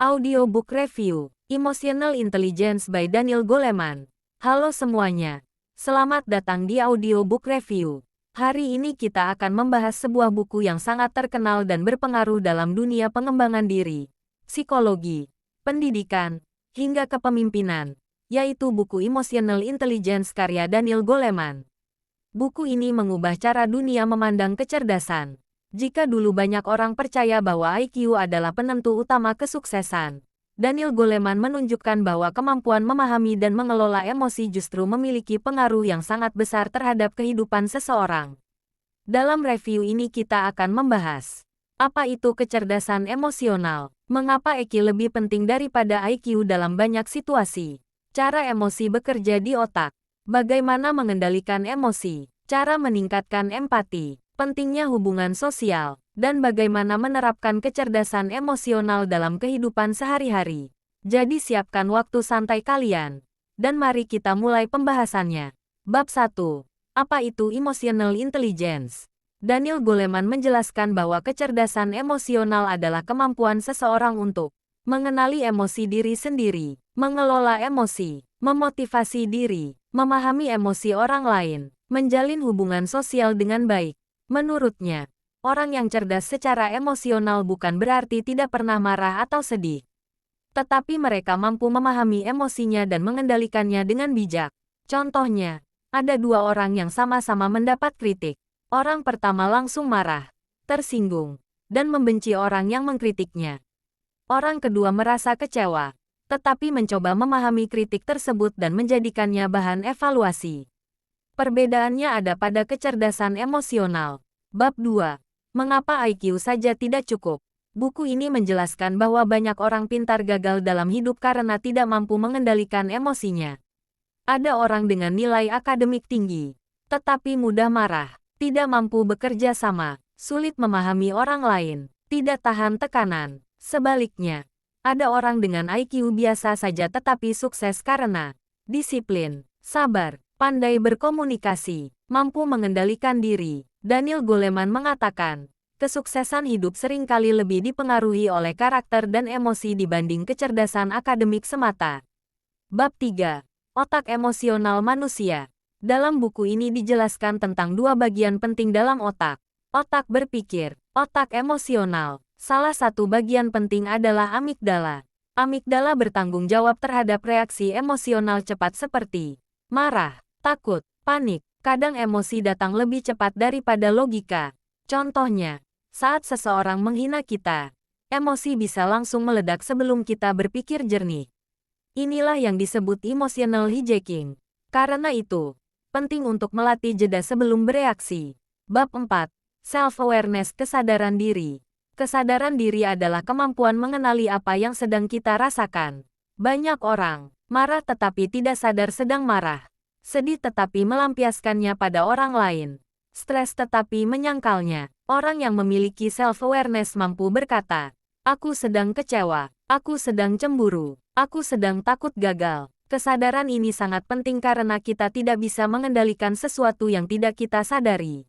Audiobook Review, Emotional Intelligence by Daniel Goleman. Halo semuanya, selamat datang di Audiobook Review. Hari ini kita akan membahas sebuah buku yang sangat terkenal dan berpengaruh dalam dunia pengembangan diri, psikologi, pendidikan, hingga kepemimpinan, yaitu buku Emotional Intelligence karya Daniel Goleman. Buku ini mengubah cara dunia memandang kecerdasan. Jika dulu banyak orang percaya bahwa IQ adalah penentu utama kesuksesan, Daniel Goleman menunjukkan bahwa kemampuan memahami dan mengelola emosi justru memiliki pengaruh yang sangat besar terhadap kehidupan seseorang. Dalam review ini kita akan membahas, apa itu kecerdasan emosional, mengapa EQ lebih penting daripada IQ dalam banyak situasi, cara emosi bekerja di otak, bagaimana mengendalikan emosi, cara meningkatkan empati, pentingnya hubungan sosial, dan bagaimana menerapkan kecerdasan emosional dalam kehidupan sehari-hari. Jadi siapkan waktu santai kalian, dan mari kita mulai pembahasannya. Bab 1. Apa itu Emotional Intelligence? Daniel Goleman menjelaskan bahwa kecerdasan emosional adalah kemampuan seseorang untuk mengenali emosi diri sendiri, mengelola emosi, memotivasi diri, memahami emosi orang lain, menjalin hubungan sosial dengan baik. Menurutnya, orang yang cerdas secara emosional bukan berarti tidak pernah marah atau sedih. Tetapi mereka mampu memahami emosinya dan mengendalikannya dengan bijak. Contohnya, ada dua orang yang sama-sama mendapat kritik. Orang pertama langsung marah, tersinggung, dan membenci orang yang mengkritiknya. Orang kedua merasa kecewa, tetapi mencoba memahami kritik tersebut dan menjadikannya bahan evaluasi. Perbedaannya ada pada kecerdasan emosional. Bab 2. Mengapa IQ saja tidak cukup? Buku ini menjelaskan bahwa banyak orang pintar gagal dalam hidup karena tidak mampu mengendalikan emosinya. Ada orang dengan nilai akademik tinggi, tetapi mudah marah, tidak mampu bekerja sama, sulit memahami orang lain, tidak tahan tekanan. Sebaliknya, ada orang dengan IQ biasa saja tetapi sukses karena disiplin, sabar, pandai berkomunikasi, mampu mengendalikan diri. Daniel Goleman mengatakan, kesuksesan hidup seringkali lebih dipengaruhi oleh karakter dan emosi dibanding kecerdasan akademik semata. Bab 3. Otak emosional manusia. Dalam buku ini dijelaskan tentang dua bagian penting dalam otak. Otak berpikir, otak emosional. Salah satu bagian penting adalah amigdala. Amigdala bertanggung jawab terhadap reaksi emosional cepat seperti marah, takut, panik. Kadang emosi datang lebih cepat daripada logika. Contohnya, saat seseorang menghina kita, emosi bisa langsung meledak sebelum kita berpikir jernih. Inilah yang disebut emotional hijacking. Karena itu, penting untuk melatih jeda sebelum bereaksi. Bab 4. Self-awareness, kesadaran diri. Kesadaran diri adalah kemampuan mengenali apa yang sedang kita rasakan. Banyak orang marah tetapi tidak sadar sedang marah. Sedih tetapi melampiaskannya pada orang lain. Stres tetapi menyangkalnya. Orang yang memiliki self-awareness mampu berkata, aku sedang kecewa, aku sedang cemburu, aku sedang takut gagal. Kesadaran ini sangat penting karena kita tidak bisa mengendalikan sesuatu yang tidak kita sadari.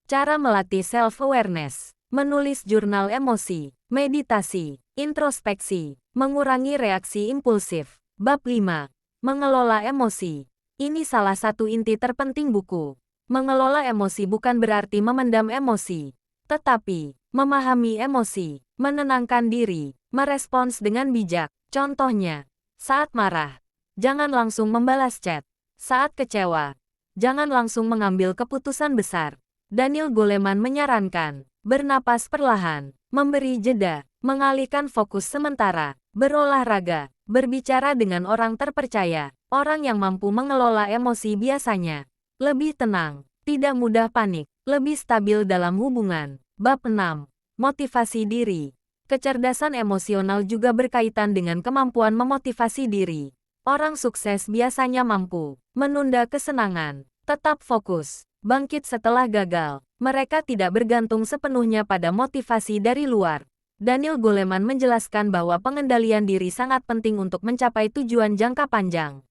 Cara melatih self-awareness: menulis jurnal emosi, meditasi, introspeksi, mengurangi reaksi impulsif. Bab 5. Mengelola emosi. Ini salah satu inti terpenting buku. Mengelola emosi bukan berarti memendam emosi, tetapi memahami emosi, menenangkan diri, merespons dengan bijak. Contohnya, saat marah, jangan langsung membalas chat. Saat kecewa, jangan langsung mengambil keputusan besar. Daniel Goleman menyarankan, bernapas perlahan, memberi jeda, mengalihkan fokus sementara, berolahraga, berbicara dengan orang terpercaya. Orang yang mampu mengelola emosi biasanya lebih tenang, tidak mudah panik, lebih stabil dalam hubungan. Bab 6. Motivasi diri. Kecerdasan emosional juga berkaitan dengan kemampuan memotivasi diri. Orang sukses biasanya mampu menunda kesenangan, tetap fokus, bangkit setelah gagal. Mereka tidak bergantung sepenuhnya pada motivasi dari luar. Daniel Goleman menjelaskan bahwa pengendalian diri sangat penting untuk mencapai tujuan jangka panjang.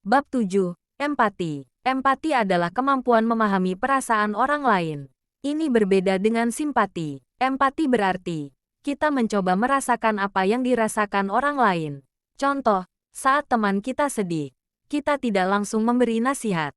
Bab 7. Empati. Empati adalah kemampuan memahami perasaan orang lain. Ini berbeda dengan simpati. Empati berarti kita mencoba merasakan apa yang dirasakan orang lain. Contoh, saat teman kita sedih, kita tidak langsung memberi nasihat.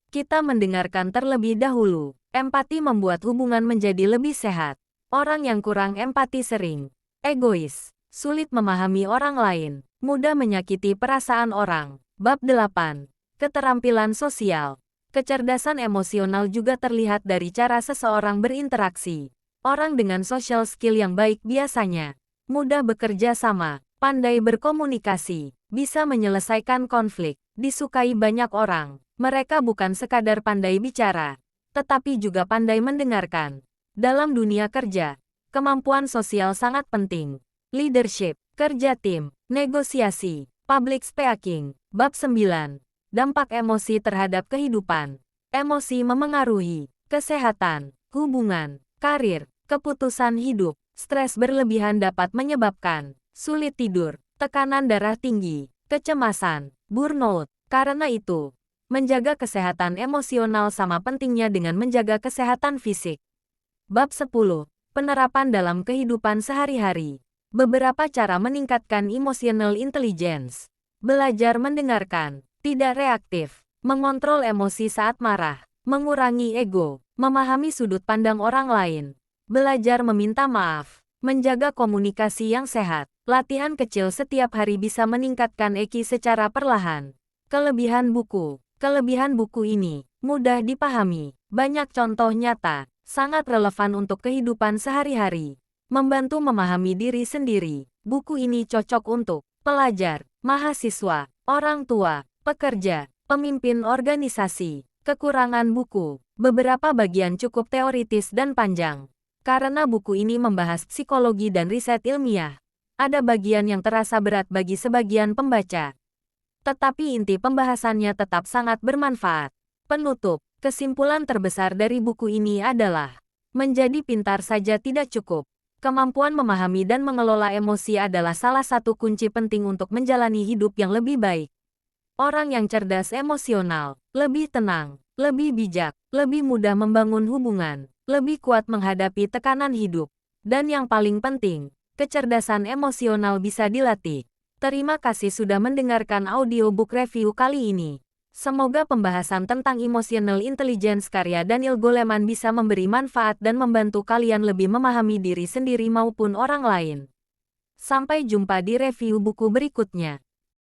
Kita mendengarkan terlebih dahulu. Empati membuat hubungan menjadi lebih sehat. Orang yang kurang empati sering egois, sulit memahami orang lain, mudah menyakiti perasaan orang. Bab 8. Keterampilan sosial. Kecerdasan emosional juga terlihat dari cara seseorang berinteraksi. Orang dengan social skill yang baik biasanya mudah bekerja sama, pandai berkomunikasi, bisa menyelesaikan konflik, disukai banyak orang. Mereka bukan sekadar pandai bicara, tetapi juga pandai mendengarkan. Dalam dunia kerja, kemampuan sosial sangat penting. Leadership, kerja tim, negosiasi, public speaking. Bab 9. Dampak emosi terhadap kehidupan. Emosi memengaruhi kesehatan, hubungan, karir, keputusan hidup. Stres berlebihan dapat menyebabkan sulit tidur, tekanan darah tinggi, kecemasan, burnout. Karena itu, menjaga kesehatan emosional sama pentingnya dengan menjaga kesehatan fisik. Bab 10. Penerapan dalam kehidupan sehari-hari. Beberapa cara meningkatkan emotional intelligence. Belajar mendengarkan, tidak reaktif, mengontrol emosi saat marah, mengurangi ego, memahami sudut pandang orang lain, belajar meminta maaf, menjaga komunikasi yang sehat. Latihan kecil setiap hari bisa meningkatkan EQ secara perlahan. Kelebihan buku. Kelebihan buku ini mudah dipahami, banyak contoh nyata, sangat relevan untuk kehidupan sehari-hari, membantu memahami diri sendiri. Buku ini cocok untuk pelajar, mahasiswa, orang tua, pekerja, pemimpin organisasi. Kekurangan buku. Beberapa bagian cukup teoritis dan panjang. Karena buku ini membahas psikologi dan riset ilmiah, ada bagian yang terasa berat bagi sebagian pembaca. Tetapi inti pembahasannya tetap sangat bermanfaat. Penutup, kesimpulan terbesar dari buku ini adalah, menjadi pintar saja tidak cukup. Kemampuan memahami dan mengelola emosi adalah salah satu kunci penting untuk menjalani hidup yang lebih baik. Orang yang cerdas emosional, lebih tenang, lebih bijak, lebih mudah membangun hubungan, lebih kuat menghadapi tekanan hidup. Dan yang paling penting, kecerdasan emosional bisa dilatih. Terima kasih sudah mendengarkan audiobook review kali ini. Semoga pembahasan tentang emotional intelligence karya Daniel Goleman bisa memberi manfaat dan membantu kalian lebih memahami diri sendiri maupun orang lain. Sampai jumpa di review buku berikutnya.